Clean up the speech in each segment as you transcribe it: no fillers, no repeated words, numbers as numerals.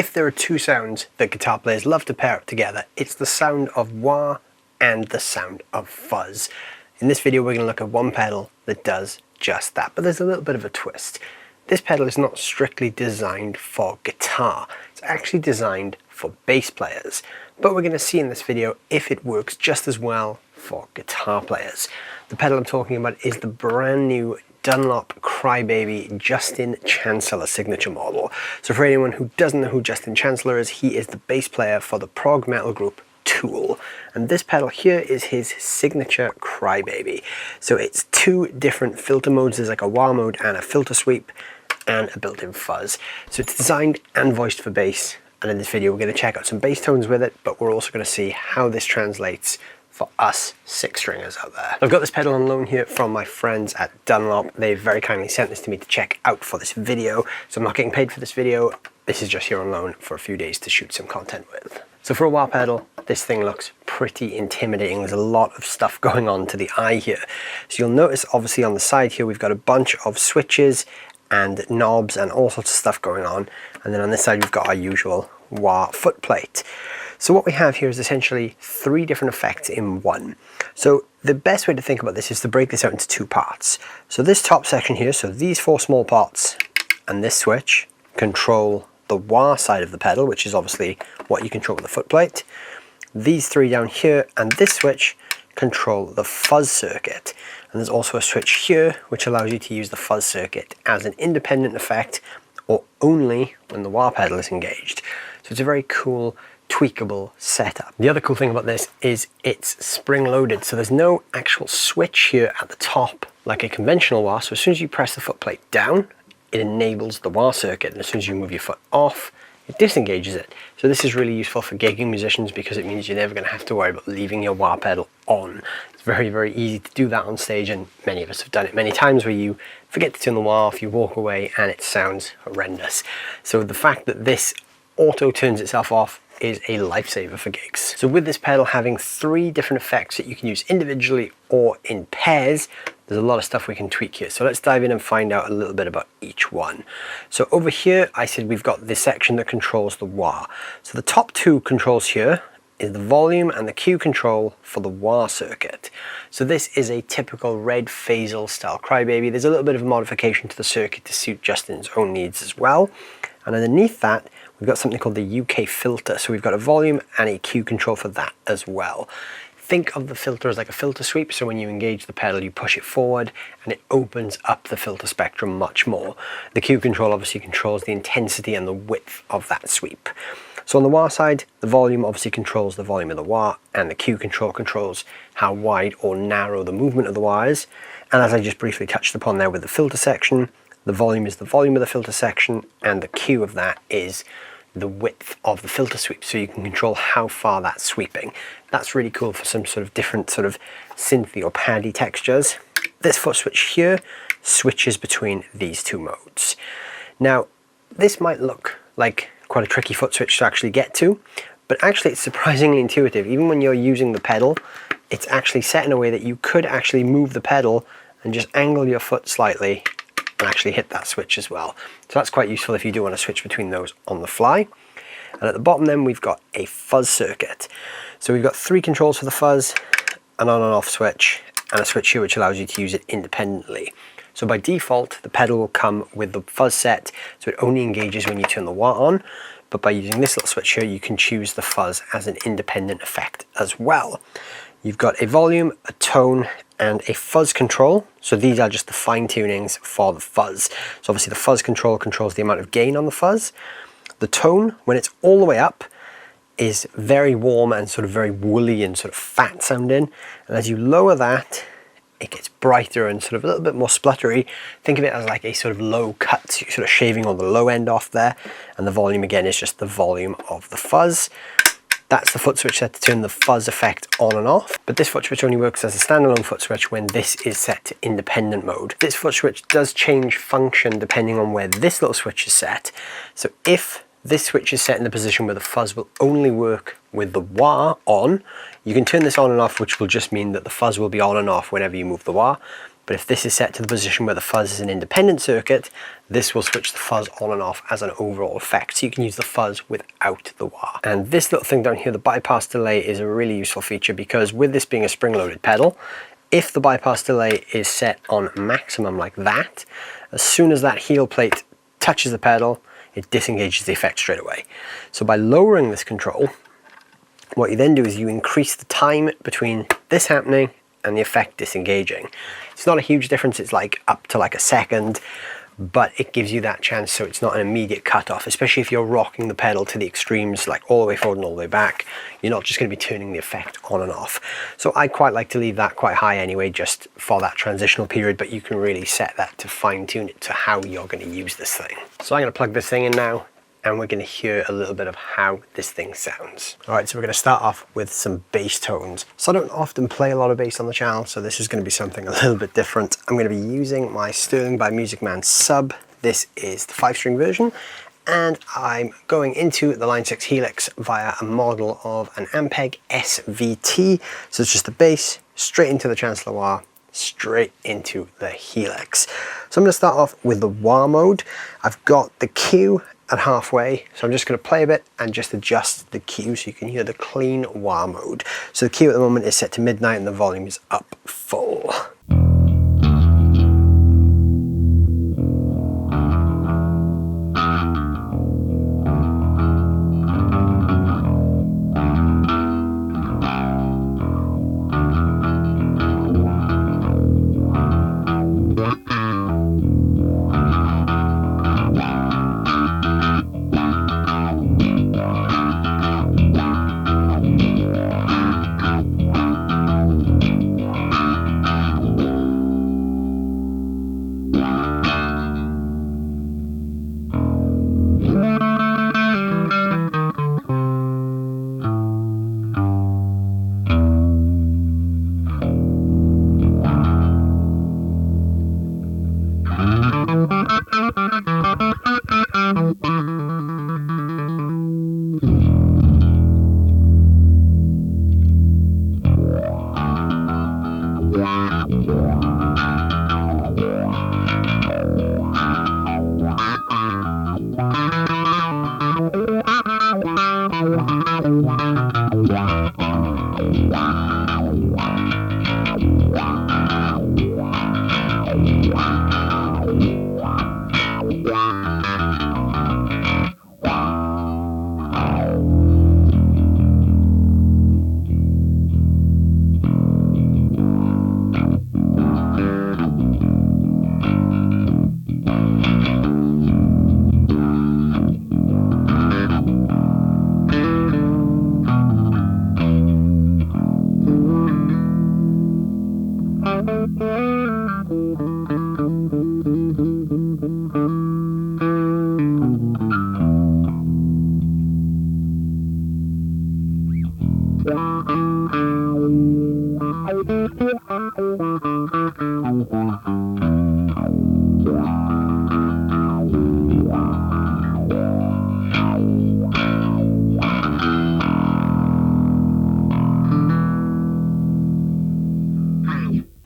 If there are two sounds that guitar players love to pair up together, it's the sound of wah and the sound of fuzz. In this video we're going to look at one pedal that does just that, but there's a little bit of a twist. This pedal is not strictly designed for guitar, it's actually designed for bass players, but we're going to see in this video if it works just as well for guitar players. The pedal I'm talking about is the brand new Dunlop Crybaby Justin Chancellor signature model. So for anyone who doesn't know who Justin Chancellor is, he is the bass player for the prog metal group Tool, and this pedal here is his signature Crybaby. So it's two different filter modes. There's like a wah mode and a filter sweep and a built-in fuzz. So it's designed and voiced for bass, and in this video we're going to check out some bass tones with it, but we're also going to see how this translates for us six stringers out there. I've got this pedal on loan here from my friends at Dunlop. They very kindly sent this to me to check out for this video, so I'm not getting paid for this video. This is just here on loan for a few days to shoot some content with. So for a wah pedal, this thing looks pretty intimidating. There's a lot of stuff going on to the eye here. So you'll notice obviously on the side here we've got a bunch of switches and knobs and all sorts of stuff going on, and then on this side we've got our usual wah footplate. So what we have here is essentially three different effects in one. So the best way to think about this is to break this out into two parts. So this top section here, so these four small parts and this switch control the wah side of the pedal, which is obviously what you control with the footplate. These three down here and this switch control the fuzz circuit. And there's also a switch here which allows you to use the fuzz circuit as an independent effect or only when the wah pedal is engaged. So it's a very cool tweakable setup. The other cool thing about this is it's spring loaded, so there's no actual switch here at the top like a conventional wah. So as soon as you press the footplate down, it enables the wah circuit, and as soon as you move your foot off, it disengages it. So this is really useful for gigging musicians because it means you're never going to have to worry about leaving your wah pedal on. It's very, very easy to do that on stage, and many of us have done it many times where you forget to turn the wah off, you walk away and it sounds horrendous. So the fact that this auto turns itself off is a lifesaver for gigs. So with this pedal having three different effects that you can use individually or in pairs, there's a lot of stuff we can tweak here. So let's dive in and find out a little bit about each one. So over here, I said we've got this section that controls the wah. So the top two controls here is the volume and the Q control for the wah circuit. So this is a typical Red Fasel style Crybaby. There's a little bit of a modification to the circuit to suit Justin's own needs as well. And underneath that, we've got something called the UK filter. So we've got a volume and a Q control for that as well. Think of the filter as like a filter sweep. So when you engage the pedal, you push it forward and it opens up the filter spectrum much more. The Q control obviously controls the intensity and the width of that sweep. So on the wah side, the volume obviously controls the volume of the wah, and the Q control controls how wide or narrow the movement of the wah is. And as I just briefly touched upon there with the filter section, the volume is the volume of the filter section, and the Q of that is the width of the filter sweep, so you can control how far that's sweeping. That's really cool for some sort of different sort of synthy or paddy textures. This foot switch here switches between these two modes. Now, this might look like quite a tricky foot switch to actually get to, but actually it's surprisingly intuitive. Even when you're using the pedal, it's actually set in a way that you could actually move the pedal and just angle your foot slightly and actually hit that switch as well. So that's quite useful if you do want to switch between those on the fly. And at the bottom then we've got a fuzz circuit. So we've got three controls for the fuzz, an on and off switch, and a switch here which allows you to use it independently. So by default, the pedal will come with the fuzz set, so it only engages when you turn the wah on. But by using this little switch here, you can choose the fuzz as an independent effect as well. You've got a volume, a tone, and a fuzz control. So these are just the fine tunings for the fuzz. So obviously the fuzz control controls the amount of gain on the fuzz. The tone, when it's all the way up, is very warm and sort of very woolly and sort of fat sounding. And as you lower that, it gets brighter and sort of a little bit more spluttery. Think of it as like a sort of low cut, so you're sort of shaving all the low end off there. And the volume again is just the volume of the fuzz. That's the foot switch set to turn the fuzz effect on and off, but this foot switch only works as a standalone foot switch when this is set to independent mode. This foot switch does change function depending on where this little switch is set. So if this switch is set in the position where the fuzz will only work with the wah on, you can turn this on and off, which will just mean that the fuzz will be on and off whenever you move the wah. But if this is set to the position where the fuzz is an independent circuit, this will switch the fuzz on and off as an overall effect. So you can use the fuzz without the wah. And this little thing down here, the bypass delay, is a really useful feature because with this being a spring-loaded pedal, if the bypass delay is set on maximum like that, as soon as that heel plate touches the pedal, it disengages the effect straight away. So by lowering this control, what you then do is you increase the time between this happening and the effect disengaging. It's not a huge difference, it's like up to like a second, but it gives you that chance so it's not an immediate cut-off, especially if you're rocking the pedal to the extremes, like all the way forward and all the way back. You're not just going to be turning the effect on and off. So I quite like to leave that quite high anyway, just for that transitional period, but you can really set that to fine-tune it to how you're going to use this thing. So I'm going to plug this thing in now, and we're going to hear a little bit of how this thing sounds. All right, so we're going to start off with some bass tones. So I don't often play a lot of bass on the channel, so this is going to be something a little bit different. I'm going to be using my Sterling by Music Man sub. This is the 5-string version, and I'm going into the Line 6 Helix via a model of an Ampeg SVT. So it's just the bass, straight into the Chancellor Wah, straight into the Helix. So I'm going to start off with the wah mode. I've got the Q at halfway, so I'm just going to play a bit and just adjust the Q so you can hear the clean wah mode. So the Q at the moment is set to midnight and the volume is up full.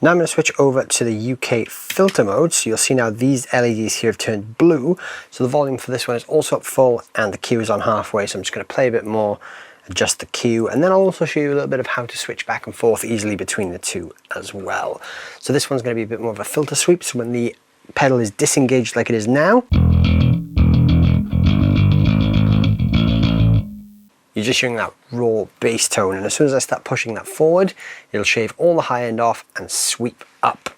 Now I'm going to switch over to the UK filter mode. So you'll see now these LEDs here have turned blue. So the volume for this one is also up full and the Q is on halfway. So I'm just going to play a bit more, adjust the Q, and then I'll also show you a little bit of how to switch back and forth easily between the two as well. So this one's going to be a bit more of a filter sweep. So when the pedal is disengaged like it is now, you're just hearing that raw bass tone, and as soon as I start pushing that forward, it'll shave all the high end off and sweep up.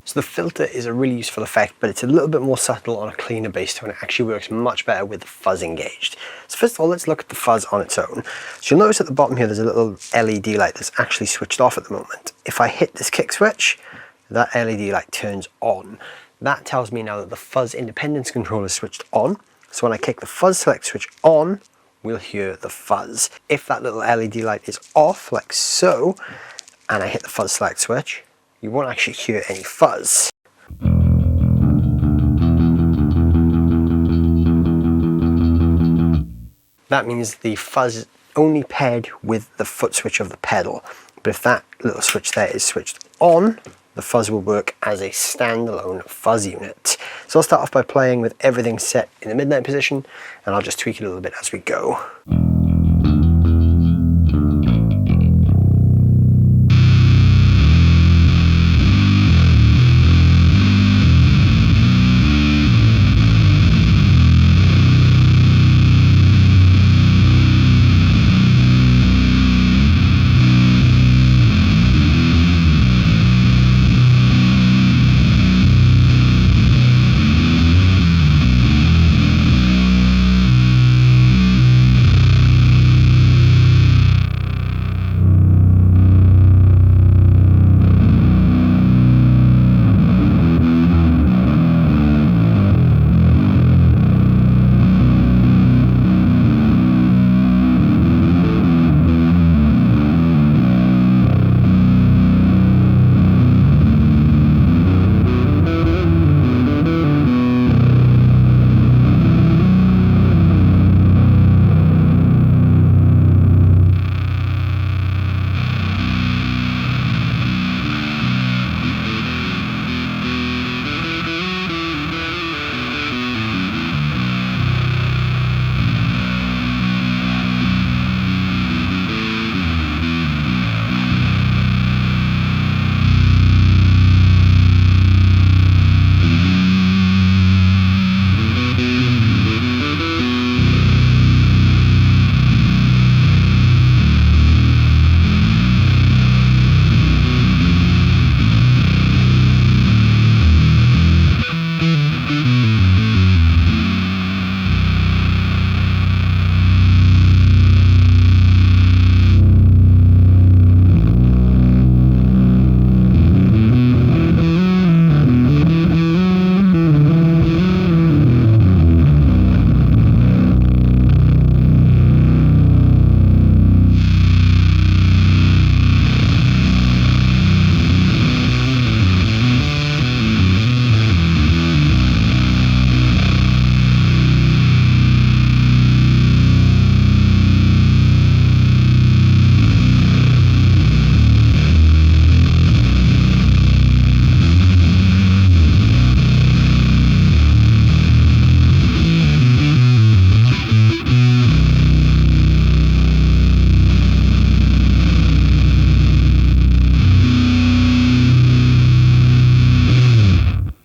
So the filter is a really useful effect, but it's a little bit more subtle on a cleaner bass tone. It actually works much better with the fuzz engaged. So first of all, let's look at the fuzz on its own. So you'll notice at the bottom here, there's a little LED light that's actually switched off at the moment. If I hit this kick switch, that LED light turns on. That tells me now that the fuzz independence controller is switched on. So when I kick the fuzz select switch on, we'll hear the fuzz. If that little LED light is off, like so, and I hit the fuzz select switch, you won't actually hear any fuzz. That means the fuzz is only paired with the foot switch of the pedal. But if that little switch there is switched on, the fuzz will work as a standalone fuzz unit. So I'll start off by playing with everything set in the midnight position, and I'll just tweak it a little bit as we go.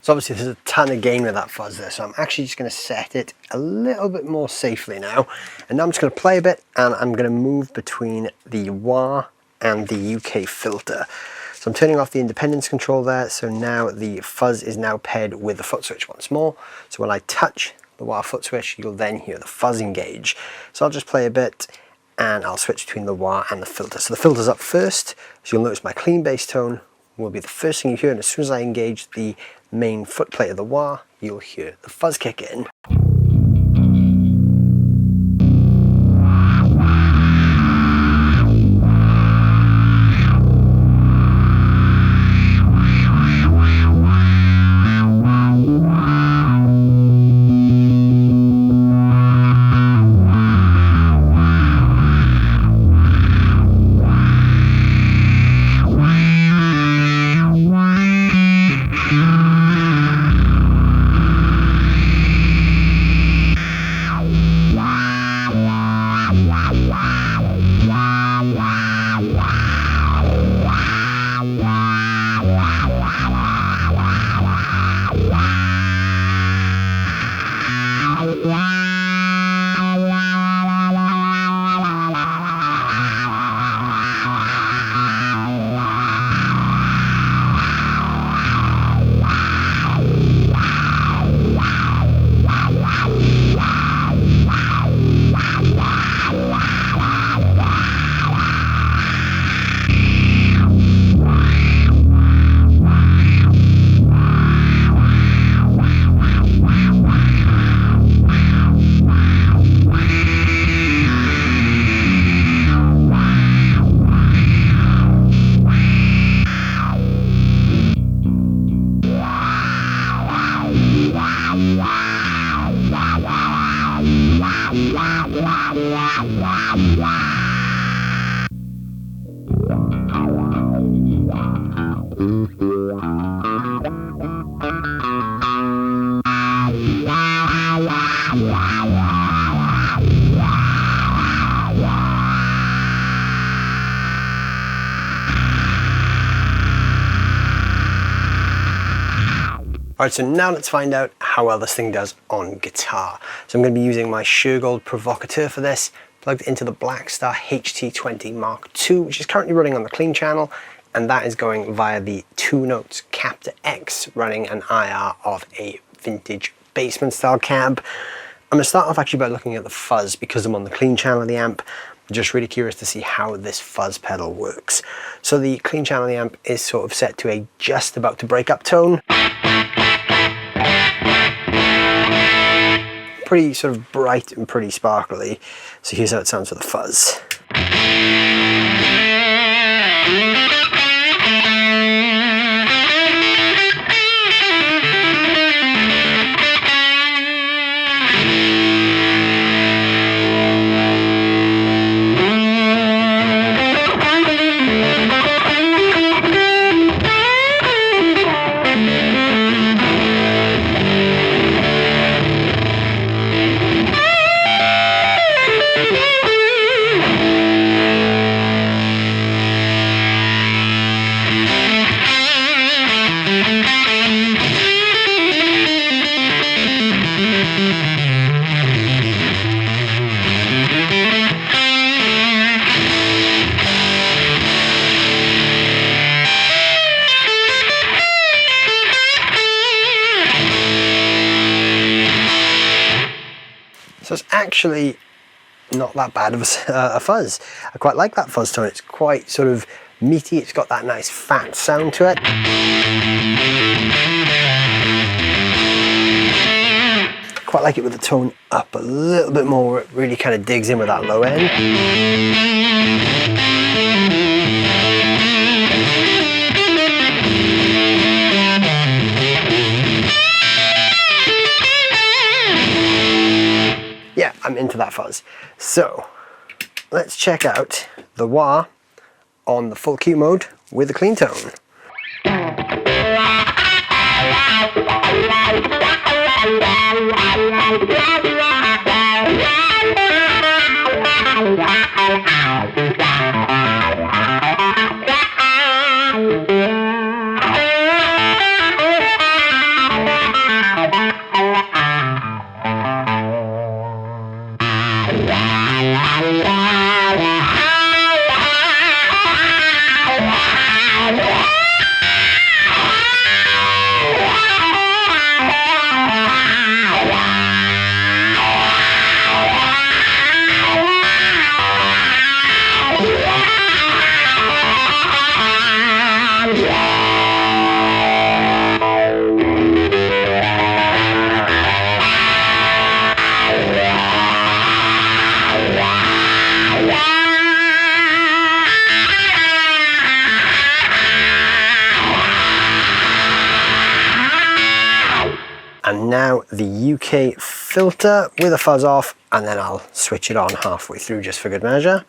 So obviously there's a ton of gain with that fuzz there, so I'm actually just going to set it a little bit more safely now. And now I'm just going to play a bit, and I'm going to move between the wah and the UK filter. So I'm turning off the independence control there, so now the fuzz is now paired with the foot switch once more. So when I touch the wah foot switch, you'll then hear the fuzz engage. So I'll just play a bit, and I'll switch between the wah and the filter. So the filter's up first, so you'll notice my clean bass tone will be the first thing you hear, and as soon as I engage the main footplate of the wah, you'll hear the fuzz kick in. Alright, so now let's find out how well this thing does on guitar. So I'm going to be using my Shergold Provocateur for this, plugged into the Blackstar HT20 Mark II, which is currently running on the clean channel, and that is going via the 2 Notes Captor X, running an IR of a vintage Bassman style cab. I'm going to start off actually by looking at the fuzz, because I'm on the clean channel of the amp. I'm just really curious to see how this fuzz pedal works. So the clean channel of the amp is sort of set to a just about to break up tone. Pretty sort of bright and pretty sparkly. So here's how it sounds with the fuzz. So it's actually not that bad of a fuzz. I quite like that fuzz tone. It's quite sort of meaty. It's got that nice fat sound to it. Quite like it with the tone up a little bit more. It really kind of digs in with that low end. Yeah, I'm into that fuzz. So let's check out the wah on the full Q mode with the clean tone. And now the UK filter with a fuzz off, and then I'll switch it on halfway through just for good measure.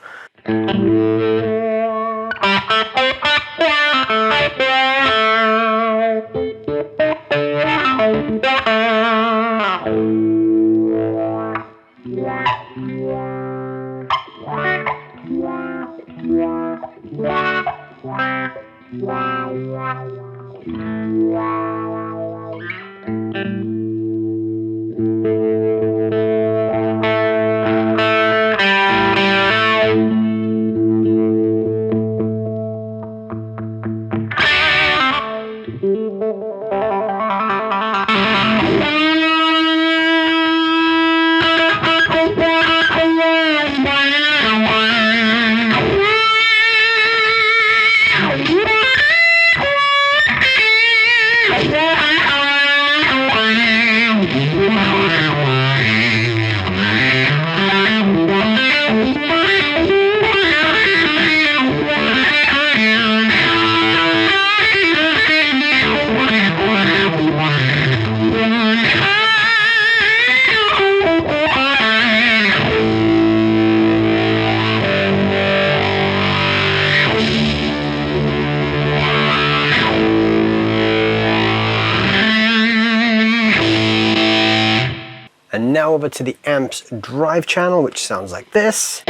And now over to the amp's drive channel, which sounds like this.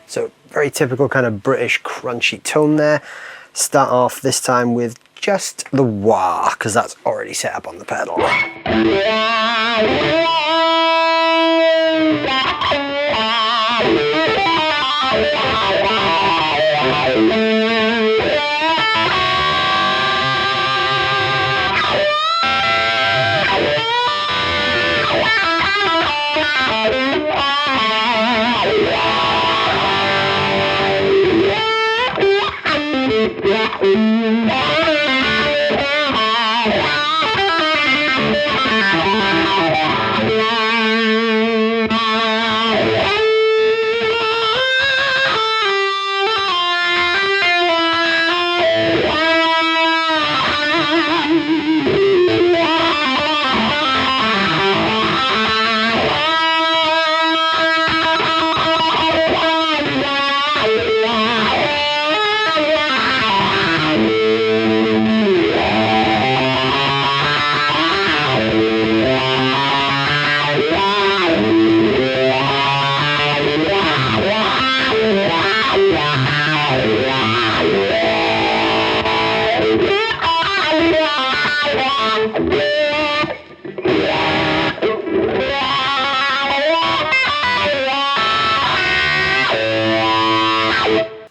So very typical kind of British crunchy tone there. Start off this time with just the wah, because that's already set up on the pedal.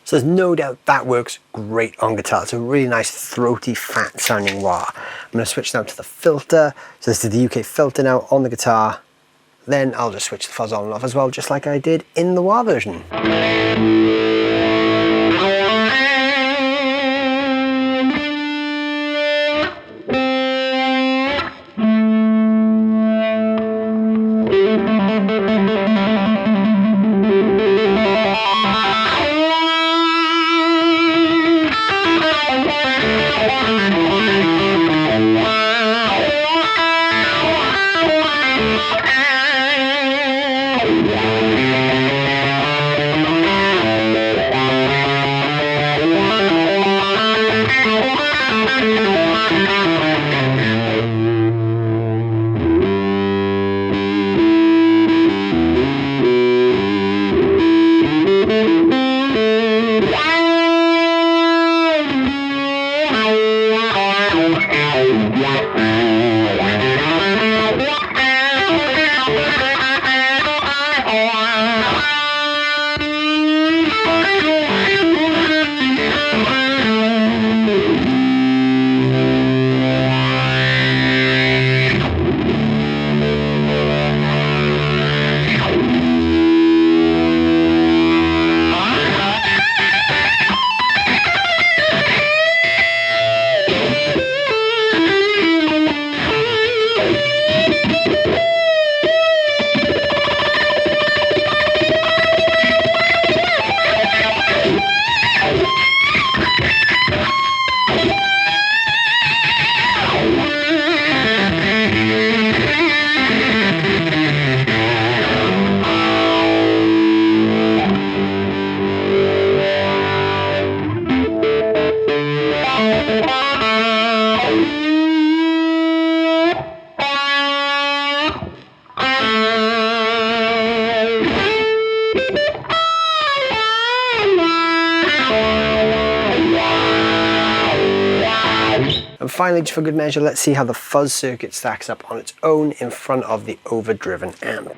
So there's no doubt that works great on guitar. It's a really nice throaty, fat sounding wah. I'm going to switch now to the filter. So this is the UK filter now on the guitar. Then I'll just switch the fuzz on and off as well, just like I did in the wah version. And finally, just for good measure, let's see how the fuzz circuit stacks up on its own in front of the Overdriven amp.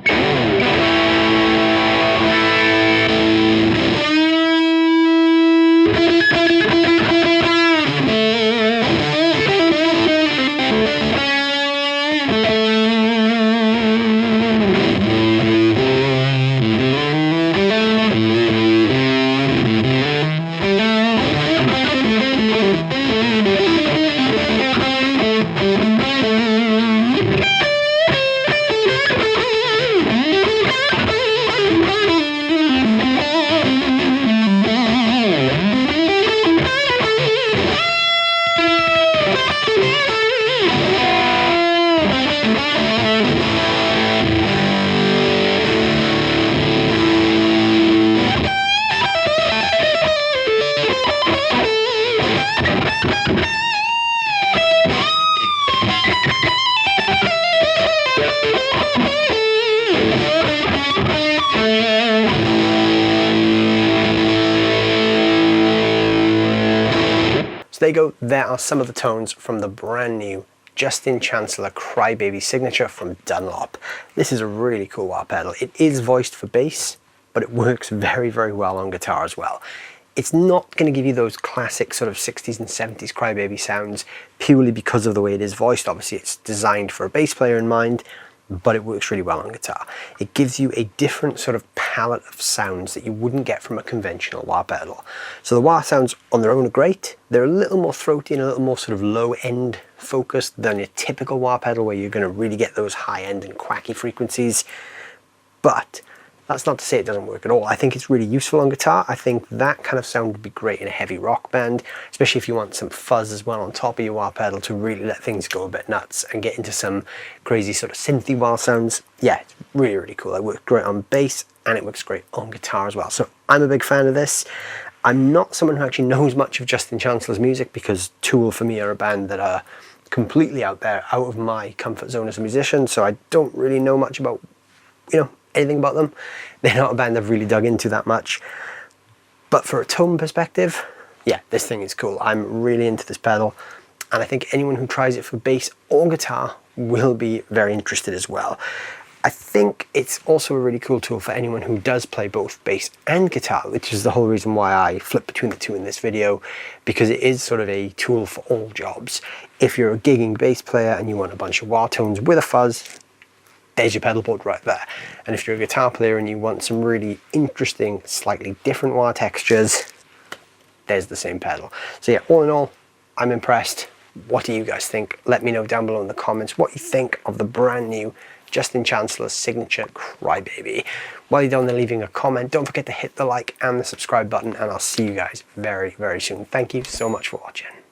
So there you go, there are some of the tones from the brand new Justin Chancellor Crybaby signature from Dunlop. This is a really cool wah pedal. It is voiced for bass, but it works very, very well on guitar as well. It's not going to give you those classic sort of 60s and 70s Crybaby sounds purely because of the way it is voiced. Obviously it's designed for a bass player in mind, but it works really well on guitar. It gives you a different sort of palette of sounds that you wouldn't get from a conventional wah pedal. So the wah sounds on their own are great. They're a little more throaty and a little more sort of low end focused than your typical wah pedal where you're going to really get those high end and quacky frequencies. But that's not to say it doesn't work at all. I think it's really useful on guitar. I think that kind of sound would be great in a heavy rock band, especially if you want some fuzz as well on top of your wah pedal to really let things go a bit nuts and get into some crazy sort of synthy wah sounds. Yeah, it's really, really cool. It works great on bass and it works great on guitar as well. So I'm a big fan of this. I'm not someone who actually knows much of Justin Chancellor's music because Tool for me are a band that are completely out there, out of my comfort zone as a musician. So I don't really know much about, anything about them. They're not a band I've really dug into that much. But for a tone perspective, yeah, this thing is cool. I'm really into this pedal. And I think anyone who tries it for bass or guitar will be very interested as well. I think it's also a really cool tool for anyone who does play both bass and guitar, which is the whole reason why I flip between the two in this video, because it is sort of a tool for all jobs. If you're a gigging bass player and you want a bunch of wah tones with a fuzz, there's your pedal board right there. And if you're a guitar player and you want some really interesting, slightly different wah textures, there's the same pedal. So yeah, all in all, I'm impressed. What do you guys think? Let me know down below in the comments what you think of the brand new Justin Chancellor's signature Crybaby. While you're down there leaving a comment, don't forget to hit the like and the subscribe button, and I'll see you guys very, very soon. Thank you so much for watching.